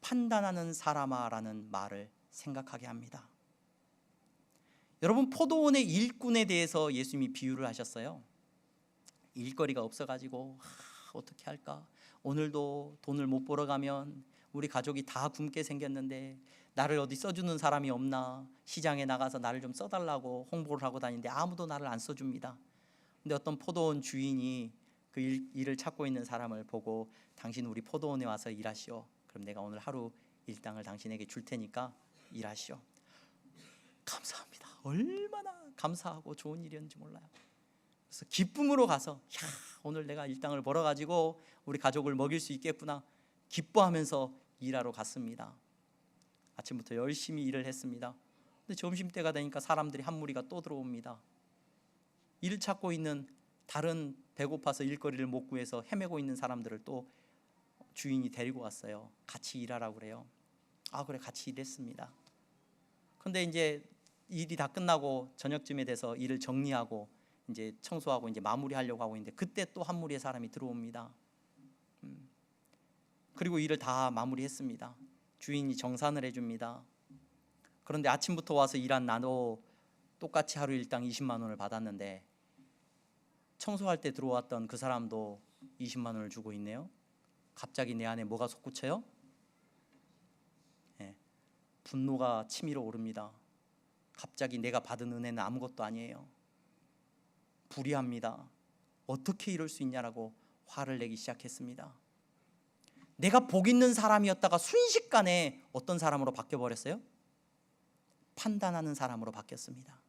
판단하는 사람아라는 말을 생각하게 합니다. 여러분, 포도원의 일꾼에 대해서 예수님이 비유를 하셨어요. 일거리가 없어가지고 어떻게 할까? 오늘도 돈을 못 벌어 가면 우리 가족이 다 굶게 생겼는데 나를 어디 써주는 사람이 없나? 시장에 나가서 나를 좀 써달라고 홍보를 하고 다니는데 아무도 나를 안 써줍니다. 근데 어떤 포도원 주인이 그 일을 찾고 있는 사람을 보고, 당신 우리 포도원에 와서 일하시오. 그럼 내가 오늘 하루 일당을 당신에게 줄 테니까 일하시오. 감사합니다. 얼마나 감사하고 좋은 일이었는지 몰라요. 그래서 기쁨으로 가서, 오늘 내가 일당을 벌어가지고 우리 가족을 먹일 수 있겠구나 기뻐하면서 일하러 갔습니다. 아침부터 열심히 일을 했습니다. 근데 점심때가 되니까 사람들이 한 무리가 또 들어옵니다. 일을 찾고 있는 다른 배고파서 일거리를 못 구해서 헤매고 있는 사람들을 또 주인이 데리고 왔어요. 같이 일하라고 그래요. 그래, 같이 일했습니다. 근데 이제 일이 다 끝나고 저녁쯤에 돼서 일을 정리하고 이제 청소하고 이제 마무리하려고 하고 있는데 그때 또 한 무리의 사람이 들어옵니다. 그리고 일을 다 마무리했습니다. 주인이 정산을 해줍니다. 그런데 아침부터 와서 일한 나도 똑같이 하루 일당 20만 원을 받았는데 청소할 때 들어왔던 그 사람도 20만 원을 주고 있네요. 갑자기 내 안에 뭐가 솟구쳐요? 분노가 치밀어 오릅니다. 갑자기 내가 받은 은혜는 아무것도 아니에요. 불의합니다. 어떻게 이럴 수 있냐라고 화를 내기 시작했습니다. 내가 복 있는 사람이었다가 순식간에 어떤 사람으로 바뀌어버렸어요? 판단하는 사람으로 바뀌었습니다.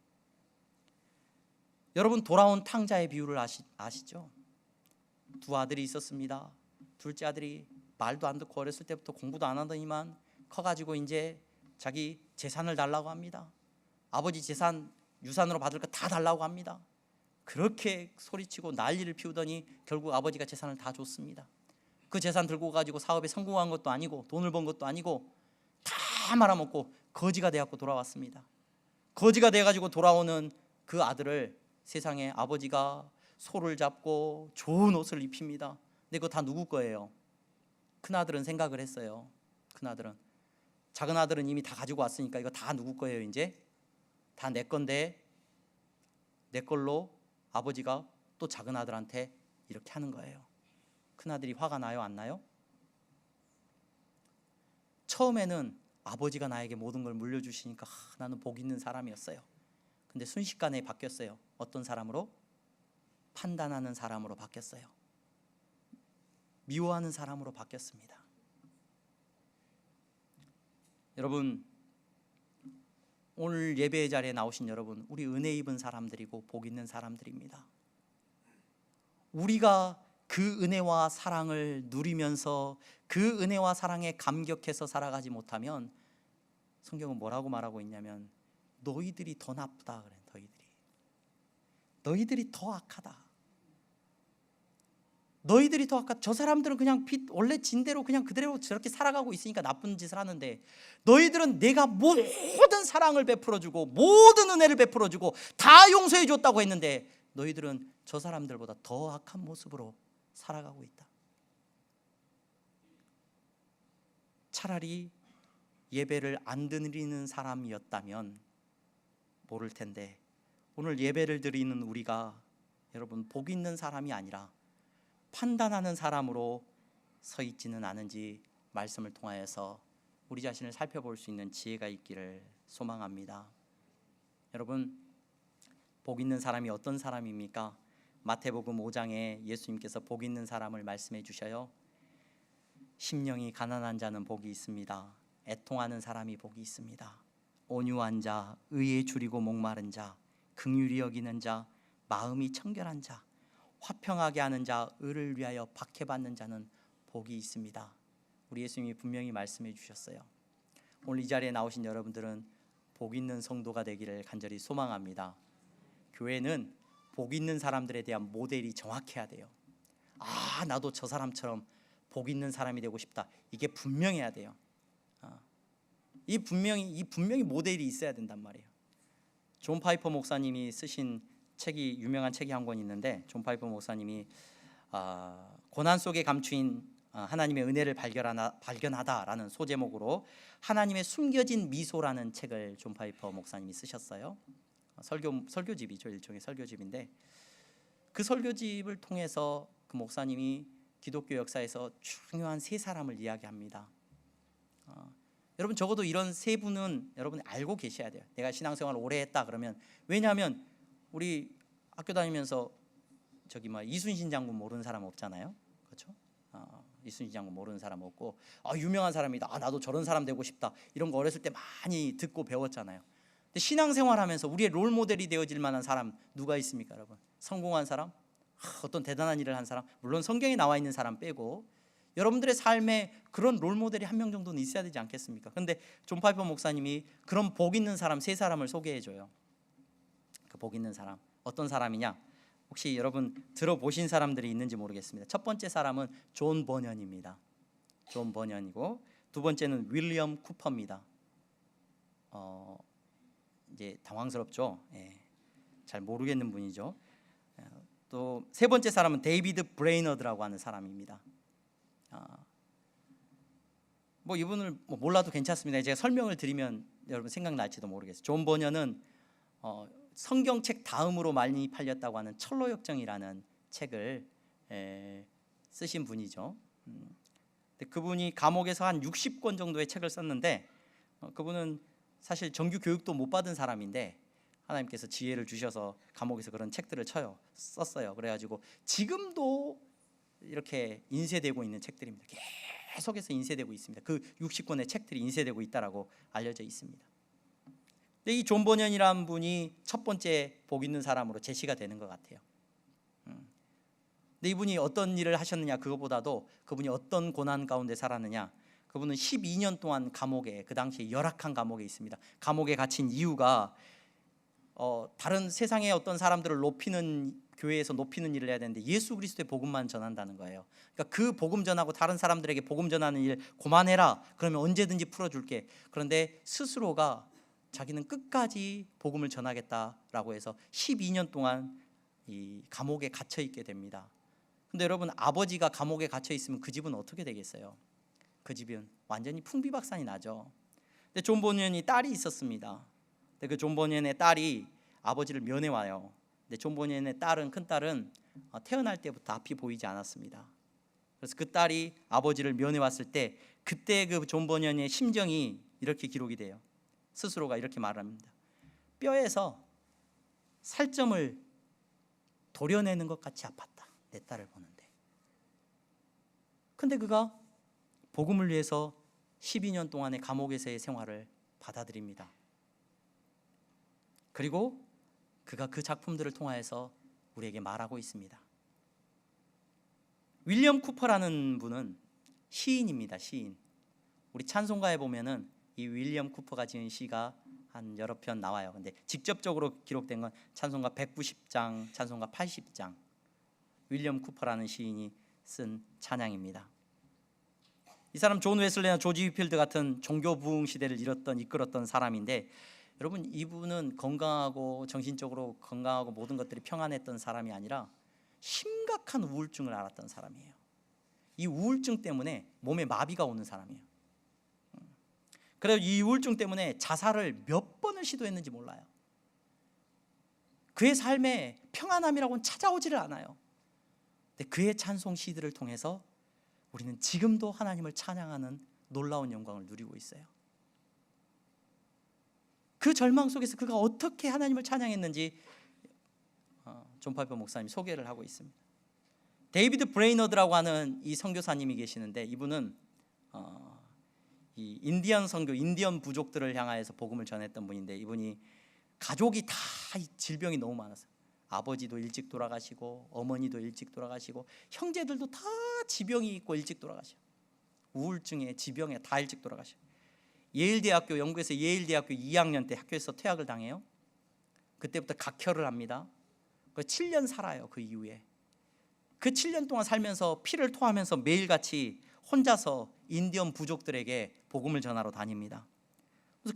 여러분, 돌아온 탕자의 비유를 아시죠? 두 아들이 있었습니다. 둘째 아들이 말도 안 듣고 어렸을 때부터 공부도 안 하더니만 커가지고 이제 자기 재산을 달라고 합니다. 아버지 재산 유산으로 받을 거 다 달라고 합니다. 그렇게 소리치고 난리를 피우더니 결국 아버지가 재산을 다 줬습니다. 그 재산 들고 가지고 사업에 성공한 것도 아니고 돈을 번 것도 아니고 다 말아먹고 거지가 돼갖고 돌아왔습니다. 거지가 돼가지고 돌아오는 그 아들을 세상에 아버지가 소를 잡고 좋은 옷을 입힙니다. 근데 그거 다 누구 거예요? 큰아들은 생각을 했어요. 큰아들은, 작은 아들은 이미 다 가지고 왔으니까 이거 다 누구 거예요? 이제 다 내 건데 내 걸로 아버지가 또 작은 아들한테 이렇게 하는 거예요. 큰아들이 화가 나요, 안 나요? 처음에는 아버지가 나에게 모든 걸 물려주시니까 나는 복 있는 사람이었어요. 근데 순식간에 바뀌었어요. 어떤 사람으로? 판단하는 사람으로 바뀌었어요. 미워하는 사람으로 바뀌었습니다. 여러분, 오늘 예배의 자리에 나오신 여러분, 우리 은혜 입은 사람들이고 복 있는 사람들입니다. 우리가 그 은혜와 사랑을 누리면서 그 은혜와 사랑에 감격해서 살아가지 못하면 성경은 뭐라고 말하고 있냐면 너희들이 더 나쁘다 그래. 너희들이 더 악하다. 너희들이 더 악하다. 저 사람들은 그냥 원래 진대로 그냥 그대로 저렇게 살아가고 있으니까 나쁜 짓을 하는데 너희들은 내가 모든 사랑을 베풀어주고 모든 은혜를 베풀어주고 다 용서해줬다고 했는데 너희들은 저 사람들보다 더 악한 모습으로 살아가고 있다. 차라리 예배를 안 드리는 사람이었다면 모를 텐데 오늘 예배를 드리는 우리가 여러분 복 있는 사람이 아니라 판단하는 사람으로 서 있지는 않은지 말씀을 통하여서 우리 자신을 살펴볼 수 있는 지혜가 있기를 소망합니다. 여러분, 복 있는 사람이 어떤 사람입니까? 마태복음 5장에 예수님께서 복 있는 사람을 말씀해 주셔요. 심령이 가난한 자는 복이 있습니다. 애통하는 사람이 복이 있습니다. 온유한 자, 의에 줄이고 목마른 자, 긍휼히 여기는 자, 마음이 청결한 자, 화평하게 하는 자, 의를 위하여 박해받는 자는 복이 있습니다. 우리 예수님이 분명히 말씀해 주셨어요. 오늘 이 자리에 나오신 여러분들은 복 있는 성도가 되기를 간절히 소망합니다. 교회는 복 있는 사람들에 대한 모델이 정확해야 돼요. 나도 저 사람처럼 복 있는 사람이 되고 싶다. 이게 분명해야 돼요. 이 분명히 모델이 있어야 된단 말이에요. 존 파이퍼 목사님이 쓰신 유명한 책이 한 권 있는데 존 파이퍼 목사님이 고난 속에 감추인 하나님의 은혜를 발견하다라는 소제목으로 하나님의 숨겨진 미소라는 책을 존 파이퍼 목사님이 쓰셨어요. 설교집이죠. 일종의 설교집인데 그 설교집을 통해서 그 목사님이 기독교 역사에서 중요한 세 사람을 이야기합니다. 여러분 적어도 이런 세 분은 여러분이 알고 계셔야 돼요. 내가 신앙생활을 오래 했다 그러면, 왜냐하면 우리 학교 다니면서 이순신 장군 모르는 사람 없잖아요. 그렇죠? 이순신 장군 모르는 사람 없고 유명한 사람이다. 나도 저런 사람 되고 싶다. 이런 거 어렸을 때 많이 듣고 배웠잖아요. 근데 신앙생활하면서 우리의 롤 모델이 되어질 만한 사람 누가 있습니까, 여러분? 성공한 사람? 어떤 대단한 일을 한 사람? 물론 성경에 나와 있는 사람 빼고 여러분들의 삶에 그런 롤 모델이 한 명 정도는 있어야 되지 않겠습니까? 그런데 존 파이퍼 목사님이 그런 복 있는 사람 세 사람을 소개해 줘요. 그 복 있는 사람 어떤 사람이냐? 혹시 여러분 들어보신 사람들이 있는지 모르겠습니다. 첫 번째 사람은 존 버년입니다. 존 버년이고, 두 번째는 윌리엄 쿠퍼입니다. 이제 당황스럽죠. 예, 잘 모르겠는 분이죠. 또 세 번째 사람은 데이비드 브레이너드라고 하는 사람입니다. 뭐 이분을 몰라도 괜찮습니다. 제가 설명을 드리면 여러분 생각날지도 모르겠어요. 존 버년은 성경책 다음으로 많이 팔렸다고 하는 철로역정이라는 책을 쓰신 분이죠. 근데 그분이 감옥에서 한 60권 정도의 책을 썼는데, 그분은 사실 정규 교육도 못 받은 사람인데 하나님께서 지혜를 주셔서 감옥에서 그런 책들을 썼어요. 그래가지고 지금도 이렇게 인쇄되고 있는 책들입니다. 계속해서 인쇄되고 있습니다. 그 60권의 책들이 인쇄되고 있다라고 알려져 있습니다. 근데 이 존 버년이라는 분이 첫 번째 복 있는 사람으로 제시가 되는 것 같아요. 근데 이분이 어떤 일을 하셨느냐, 그것보다도 그분이 어떤 고난 가운데 살았느냐. 그분은 12년 동안 감옥에, 그 당시에 열악한 감옥에 있습니다. 감옥에 갇힌 이유가 다른 세상의 어떤 사람들을 교회에서 높이는 일을 해야 되는데 예수 그리스도의 복음만 전한다는 거예요. 그러니까 그 복음 전하고 다른 사람들에게 복음 전하는 일 그만해라. 그러면 언제든지 풀어줄게. 그런데 스스로가 자기는 끝까지 복음을 전하겠다라고 해서 12년 동안 이 감옥에 갇혀 있게 됩니다. 근데 여러분, 아버지가 감옥에 갇혀 있으면 그 집은 어떻게 되겠어요? 그 집은 완전히 풍비박산이 나죠. 근데 존 버년이 딸이 있었습니다. 근데 그 존 버년의 딸이 아버지를 면회 와요. 근데 존 버년의 큰 딸은 태어날 때부터 앞이 보이지 않았습니다. 그래서 그 딸이 아버지를 면회 왔을 때, 그때 그 존 버년의 심정이 이렇게 기록이 돼요. 스스로가 이렇게 말합니다. 뼈에서 살점을 도려내는 것 같이 아팠다, 내 딸을 보는데. 근데 그가 복음을 위해서 12년 동안의 감옥에서의 생활을 받아들입니다. 그리고 그가 그 작품들을 통하여서 우리에게 말하고 있습니다. 윌리엄 쿠퍼라는 분은 시인입니다. 시인. 우리 찬송가에 보면은 이 윌리엄 쿠퍼가 지은 시가 한 여러 편 나와요. 근데 직접적으로 기록된 건 찬송가 190장, 찬송가 80장. 윌리엄 쿠퍼라는 시인이 쓴 찬양입니다. 이 사람 존 웨슬리나 조지 휘필드 같은 종교 부흥 시대를 이끌었던 사람인데, 여러분, 이분은 건강하고 정신적으로 건강하고 모든 것들이 평안했던 사람이 아니라 심각한 우울증을 앓았던 사람이에요. 이 우울증 때문에 몸에 마비가 오는 사람이에요. 그래서 이 우울증 때문에 자살을 몇 번을 시도했는지 몰라요. 그의 삶에 평안함이라고는 찾아오지를 않아요. 근데 그의 찬송 시들을 통해서 우리는 지금도 하나님을 찬양하는 놀라운 영광을 누리고 있어요. 그 절망 속에서 그가 어떻게 하나님을 찬양했는지 존 파이퍼 목사님이 소개를 하고 있습니다. 데이비드 브레이너드라고 하는 이 선교사님이 계시는데, 이분은 이 인디언 선교, 인디언 부족들을 향하여서 복음을 전했던 분인데, 이분이 가족이 다 질병이 너무 많았어요. 아버지도 일찍 돌아가시고 어머니도 일찍 돌아가시고 형제들도 다 지병이 있고 일찍 돌아가셔. 우울증에 지병에 다 일찍 돌아가셔. 예일대학교, 영국에서 예일대학교 2학년 때 학교에서 퇴학을 당해요. 그때부터 각혈을 합니다. 7년 살아요. 그 이후에 그 7년 동안 살면서 피를 토하면서 매일같이 혼자서 인디언 부족들에게 복음을 전하러 다닙니다. 그래서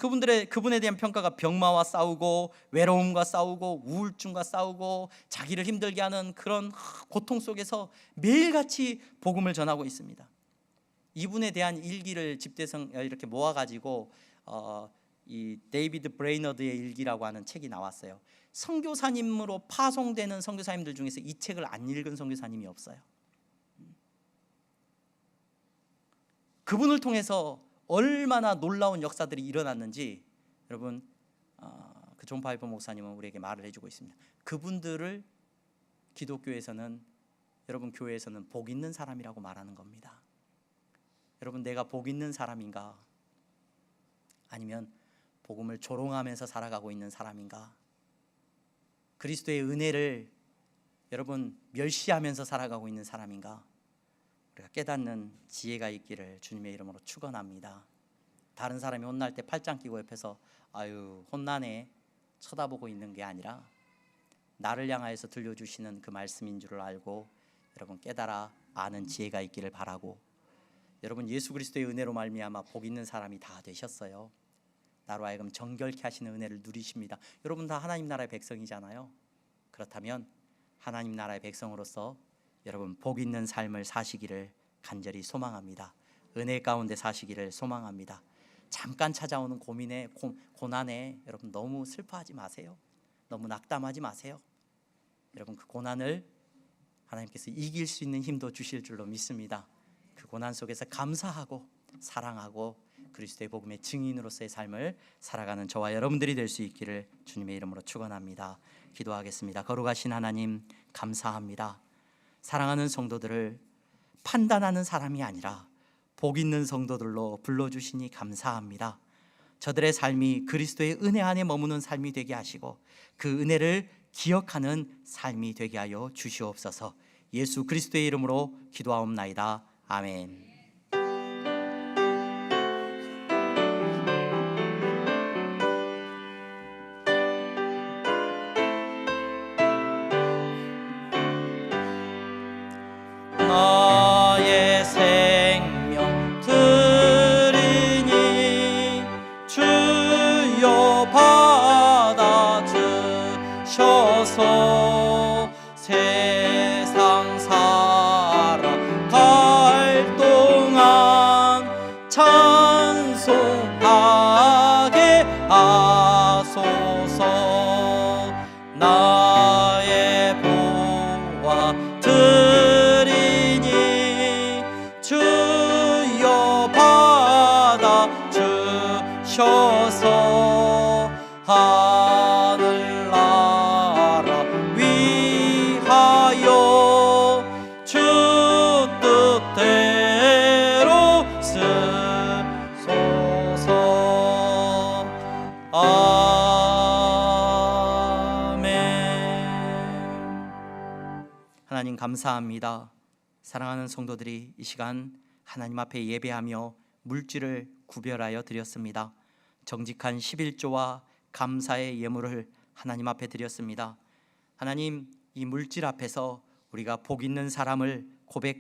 그분에 대한 평가가 병마와 싸우고 외로움과 싸우고 우울증과 싸우고 자기를 힘들게 하는 그런 고통 속에서 매일같이 복음을 전하고 있습니다. 이분에 대한 일기를 집대성 이렇게 모아가지고 이 데이비드 브레이너드의 일기라고 하는 책이 나왔어요. 선교사님으로 파송되는 선교사님들 중에서 이 책을 안 읽은 선교사님이 없어요. 그분을 통해서 얼마나 놀라운 역사들이 일어났는지 여러분, 그 존 파이퍼 목사님은 우리에게 말을 해주고 있습니다. 그분들을 기독교에서는, 여러분 교회에서는 복 있는 사람이라고 말하는 겁니다. 여러분, 내가 복 있는 사람인가? 아니면 복음을 조롱하면서 살아가고 있는 사람인가? 그리스도의 은혜를 여러분 멸시하면서 살아가고 있는 사람인가? 우리가 깨닫는 지혜가 있기를 주님의 이름으로 축원합니다. 다른 사람이 혼날 때 팔짱 끼고 옆에서 아유 혼나네 쳐다보고 있는 게 아니라, 나를 향하여서 들려주시는 그 말씀인 줄을 알고 여러분 깨달아 아는 지혜가 있기를 바라고, 여러분 예수 그리스도의 은혜로 말미암아 복 있는 사람이 다 되셨어요. 나로 하여금 정결케 하시는 은혜를 누리십니다. 여러분 다 하나님 나라의 백성이잖아요. 그렇다면 하나님 나라의 백성으로서 여러분 복 있는 삶을 사시기를 간절히 소망합니다. 은혜 가운데 사시기를 소망합니다. 잠깐 찾아오는 고민에 고난에 여러분 너무 슬퍼하지 마세요. 너무 낙담하지 마세요. 여러분 그 고난을 하나님께서 이길 수 있는 힘도 주실 줄로 믿습니다. 그 고난 속에서 감사하고 사랑하고 그리스도의 복음의 증인으로서의 삶을 살아가는 저와 여러분들이 될 수 있기를 주님의 이름으로 축원합니다. 기도하겠습니다. 거룩하신 하나님 감사합니다. 사랑하는 성도들을 판단하는 사람이 아니라 복 있는 성도들로 불러주시니 감사합니다. 저들의 삶이 그리스도의 은혜 안에 머무는 삶이 되게 하시고 그 은혜를 기억하는 삶이 되게 하여 주시옵소서. 예수 그리스도의 이름으로 기도하옵나이다. 아멘. 나의 생명 드리니 주여 받아주셔서 세상 살아갈 동안 찬송하게 하소서. 나의 보화 주여 받아주셔서 하늘나라 위하여 주 뜻대로 쓰소서. 아멘. 하나님 감사합니다. 사랑하는 성도들이 이 시간 하나님 앞에 예배하며 물질을 구별하여 드렸습니다. 정직한 11조와 감사의 예물을 하나님 앞에 드렸습니다. 하나님 이 물질 앞에서 우리가 복 있는 사람을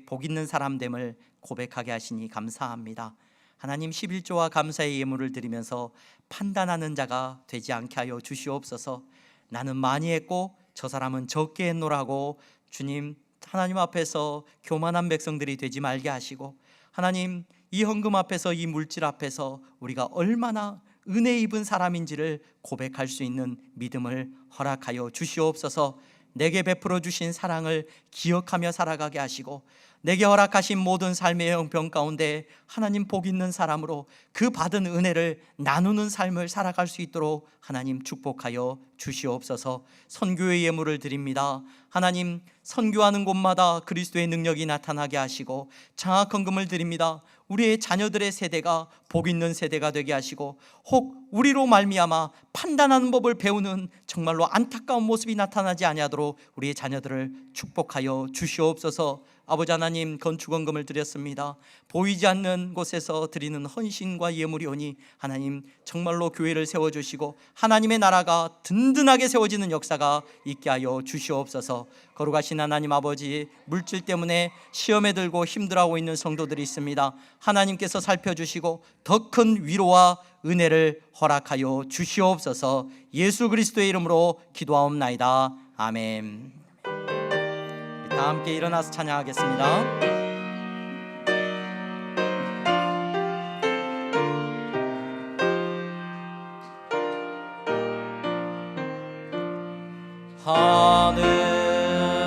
복 있는 사람됨을 고백하게 하시니 감사합니다. 하나님 11조와 감사의 예물을 드리면서 판단하는 자가 되지 않게 하여 주시옵소서. 나는 많이 했고 저 사람은 적게 했노라고 주님 하나님 앞에서 교만한 백성들이 되지 말게 하시고, 하나님 이 헌금 앞에서 이 물질 앞에서 우리가 얼마나 은혜 입은 사람인지를 고백할 수 있는 믿음을 허락하여 주시옵소서. 내게 베풀어 주신 사랑을 기억하며 살아가게 하시고 내게 허락하신 모든 삶의 형편 가운데 하나님 복 있는 사람으로 그 받은 은혜를 나누는 삶을 살아갈 수 있도록 하나님 축복하여 주시옵소서. 선교의 예물을 드립니다. 하나님 선교하는 곳마다 그리스도의 능력이 나타나게 하시고 장학 헌금을 드립니다. 우리의 자녀들의 세대가 복 있는 세대가 되게 하시고 혹 우리로 말미암아 판단하는 법을 배우는 정말로 안타까운 모습이 나타나지 아니하도록 우리의 자녀들을 축복하여 주시옵소서. 아버지 하나님 건축헌금을 드렸습니다. 보이지 않는 곳에서 드리는 헌신과 예물이오니 하나님 정말로 교회를 세워주시고 하나님의 나라가 든든하게 세워지는 역사가 있게 하여 주시옵소서. 거룩하신 하나님 아버지, 물질 때문에 시험에 들고 힘들어하고 있는 성도들이 있습니다. 하나님께서 살펴주시고 더 큰 위로와 은혜를 허락하여 주시옵소서. 예수 그리스도의 이름으로 기도하옵나이다. 아멘. 다 함께 일어나서 찬양하겠습니다.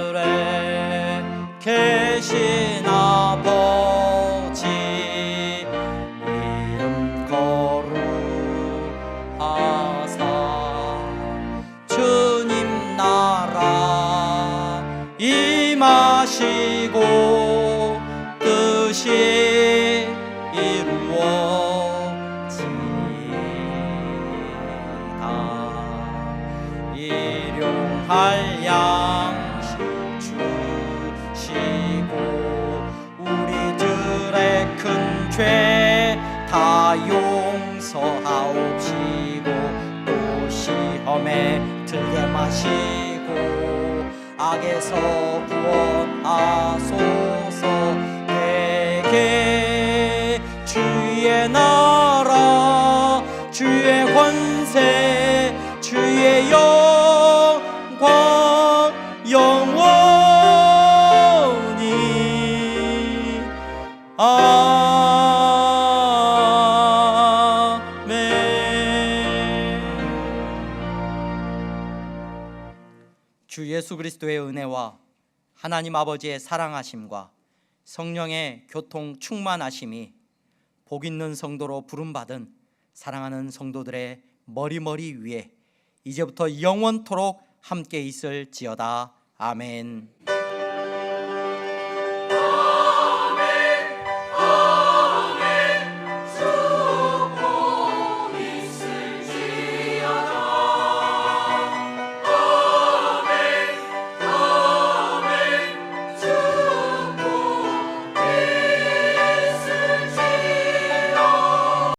하늘에 계신 아버지 이름 거룩하사 주님 나라 임하시고 뜻이 이루어지다. 일용할 양식 주시고 우리들의 큰 죄 다 용서하옵시고 또 시험에 들게 마시고 악에서 구원하소서. 대개 주의 나라 주의 권세 주의 영광 영원히 아멘. 주 예수 그리스도의 은혜와 하나님 아버지의 사랑하심과 성령의 교통 충만하심이 복 있는 성도로 부름받은 사랑하는 성도들의 머리머리 위에 이제부터 영원토록 함께 있을지어다. 아멘.